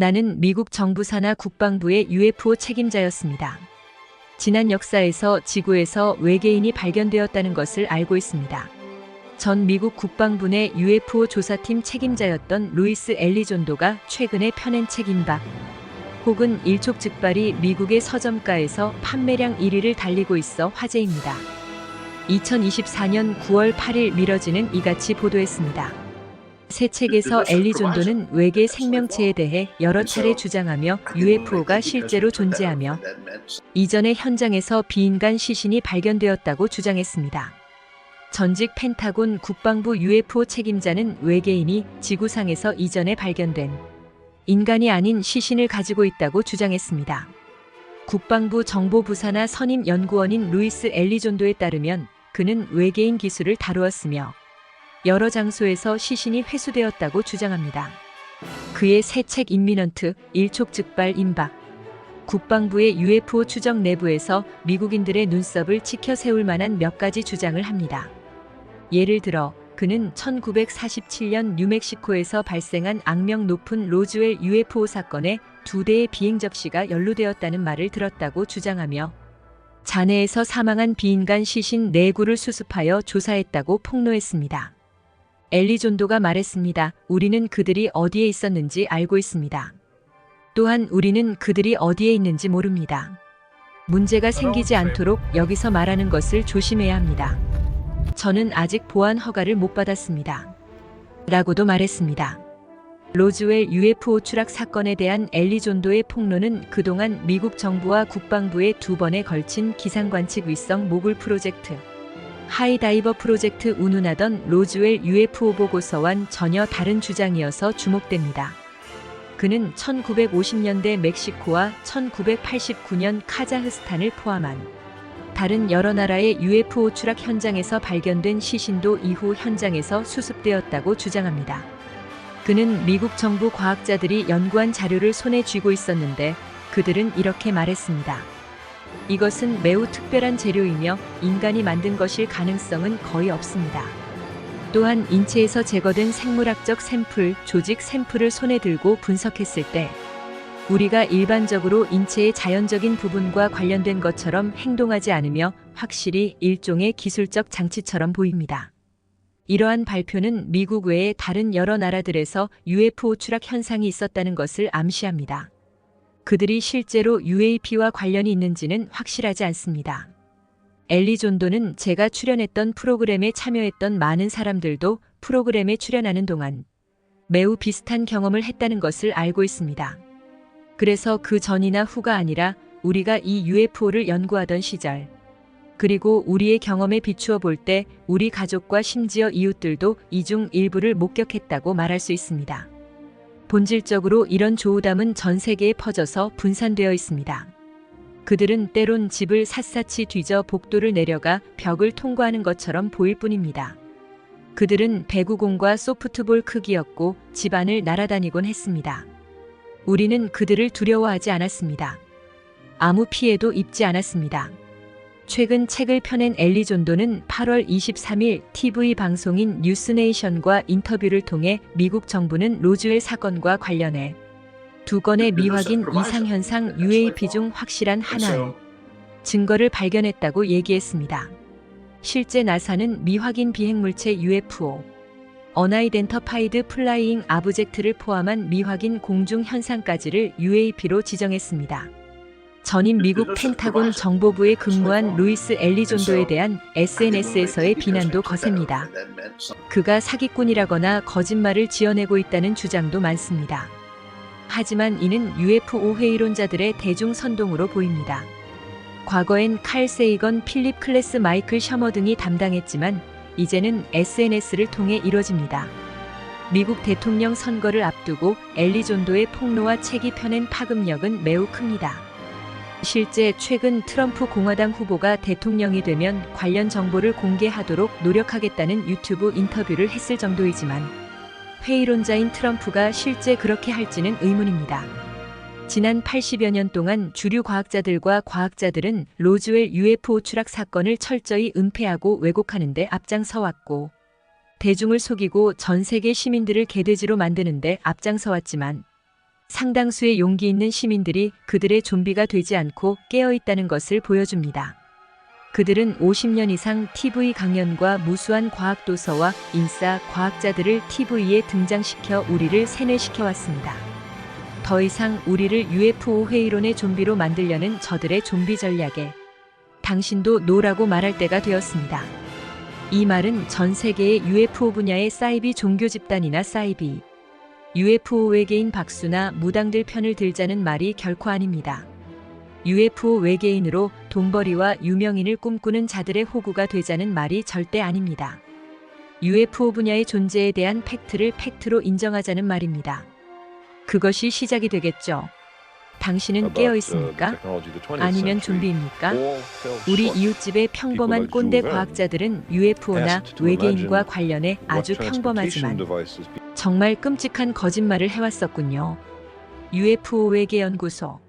나는 미국 정부 산하 국방부의 UFO 책임자였습니다. 지난 역사에서 지구에서 외계인이 발견되었다는 것을 알고 있습니다. 전 미국 국방부 내 UFO 조사팀 책임자였던 루이스 엘리존도가 최근에 펴낸 책 임박 혹은 일촉즉발이 미국의 서점가에서 판매량 1위를 달리고 있어 화제입니다. 2024년 9월 8일 미러지는 이같이 보도했습니다. 새 책에서 엘리존도는 외계 생명체에 대해 여러 차례 주장하며 UFO가 실제로 존재하며 이전에 현장에서 비인간 시신이 발견되었다고 주장했습니다. 전직 펜타곤 국방부 UFO 책임자는 외계인이 지구상에서 이전에 발견된 인간이 아닌 시신을 가지고 있다고 주장했습니다. 국방부 정보부산하 선임 연구원인 루이스 엘리존도에 따르면 그는 외계인 기술을 다루었으며 여러 장소에서 시신이 회수되었다고 주장합니다. 그의 새 책 임미넌트 일촉즉발 임박 국방부의 UFO 추적 내부에서 미국인들의 눈썹을 치켜 세울 만한 몇 가지 주장을 합니다. 예를 들어 그는 1947년 뉴멕시코에서 발생한 악명 높은 로즈웰 UFO 사건에 2대의 비행 접시가 연루되었다는 말을 들었다고 주장하며 잔해에서 사망한 비인간 시신 4구를 수습하여 조사했다고 폭로했습니다. 엘리존도가 말했습니다. 우리는 그들이 어디에 있었는지 알고 있습니다. 또한 우리는 그들이 어디에 있는지 모릅니다. 문제가 생기지 않도록 여기서 말하는 것을 조심해야 합니다. 저는 아직 보안 허가를 못 받았습니다. 라고도 말했습니다. 로즈웰 UFO 추락 사건에 대한 엘리존도의 폭로는 그동안 미국 정부와 국방부의 2번에 걸친 기상관측 위성 모굴 프로젝트, 하이다이버 프로젝트 운운하던 로즈웰 UFO 보고서와는 전혀 다른 주장이어서 주목됩니다. 그는 1950년대 멕시코와 1989년 카자흐스탄을 포함한 다른 여러 나라의 UFO 추락 현장에서 발견된 시신도 이후 현장에서 수습되었다고 주장합니다. 그는 미국 정부 과학자들이 연구한 자료를 손에 쥐고 있었는데 그들은 이렇게 말했습니다. 이것은 매우 특별한 재료이며 인간이 만든 것일 가능성은 거의 없습니다. 또한 인체에서 제거된 생물학적 샘플, 조직 샘플을 손에 들고 분석했을 때 우리가 일반적으로 인체의 자연적인 부분과 관련된 것처럼 행동하지 않으며 확실히 일종의 기술적 장치처럼 보입니다. 이러한 발표는 미국 외의 다른 여러 나라들에서 UFO 추락 현상이 있었다는 것을 암시합니다. 그들이 실제로 UAP와 관련이 있는지는 확실하지 않습니다. 엘리존도는 제가 출연했던 프로그램에 참여했던 많은 사람들도 프로그램에 출연하는 동안 매우 비슷한 경험을 했다는 것을 알고 있습니다. 그래서 그 전이나 후가 아니라 우리가 이 UFO를 연구하던 시절, 그리고 우리의 경험에 비추어 볼 때 우리 가족과 심지어 이웃들도 이 중 일부를 목격했다고 말할 수 있습니다. 본질적으로 이런 조우담은 전 세계에 퍼져서 분산되어 있습니다. 그들은 때론 집을 샅샅이 뒤져 복도를 내려가 벽을 통과하는 것처럼 보일 뿐입니다. 그들은 배구공과 소프트볼 크기였고 집안을 날아다니곤 했습니다. 우리는 그들을 두려워하지 않았습니다. 아무 피해도 입지 않았습니다. 최근 책을 펴낸 엘리존도는 8월 23일 TV 방송인 뉴스네이션과 인터뷰를 통해 미국 정부는 로즈웰 사건과 관련해 2건의 미확인 이상현상 UAP 중 확실한 하나의 증거를 발견했다고 얘기했습니다. 실제 나사는 미확인 비행물체 UFO, Unidentified Flying Object를 포함한 미확인 공중 현상까지를 UAP로 지정했습니다. 전임 미국 펜타곤 정보부에 근무한 루이스 엘리존도에 대한 SNS에서의 비난도 거셉니다. 그가 사기꾼이라거나 거짓말을 지어내고 있다는 주장도 많습니다. 하지만 이는 UFO 회의론자들의 대중 선동으로 보입니다. 과거엔 칼 세이건, 필립 클래스, 마이클 셔머 등이 담당했지만 이제는 SNS를 통해 이뤄집니다. 미국 대통령 선거를 앞두고 엘리존도의 폭로와 책이 펴낸 파급력은 매우 큽니다. 실제 최근 트럼프 공화당 후보가 대통령이 되면 관련 정보를 공개하도록 노력하겠다는 유튜브 인터뷰를 했을 정도이지만 회의론자인 트럼프가 실제 그렇게 할지는 의문입니다. 지난 80여 년 동안 주류 과학자들과 과학자들은 로즈웰 UFO 추락 사건을 철저히 은폐하고 왜곡하는 데 앞장서왔고 대중을 속이고 전 세계 시민들을 개돼지로 만드는 데 앞장서왔지만 상당수의 용기 있는 시민들이 그들의 좀비가 되지 않고 깨어 있다는 것을 보여줍니다. 그들은 50년 이상 TV 강연과 무수한 과학 도서와 인싸 과학자들을 TV에 등장시켜 우리를 세뇌시켜 왔습니다. 더 이상 우리를 UFO 회의론의 좀비로 만들려는 저들의 좀비 전략에 당신도 노라고 말할 때가 되었습니다. 이 말은 전 세계의 UFO 분야의 사이비 종교 집단이나 사이비, UFO 외계인 박수나 무당들 편을 들자는 말이 결코 아닙니다. UFO 외계인으로 돈벌이와 유명인을 꿈꾸는 자들의 호구가 되자는 말이 절대 아닙니다. UFO 분야의 존재에 대한 팩트를 팩트로 인정하자는 말입니다. 그것이 시작이 되겠죠. 당신은 깨어 있습니까? 아니면 좀비입니까? 우리 이웃집의 평범한 꼰대 과학자들은 UFO나 외계인과 관련해 아주 평범하지만 정말 끔찍한 거짓말을 해왔었군요. UFO 외계연구소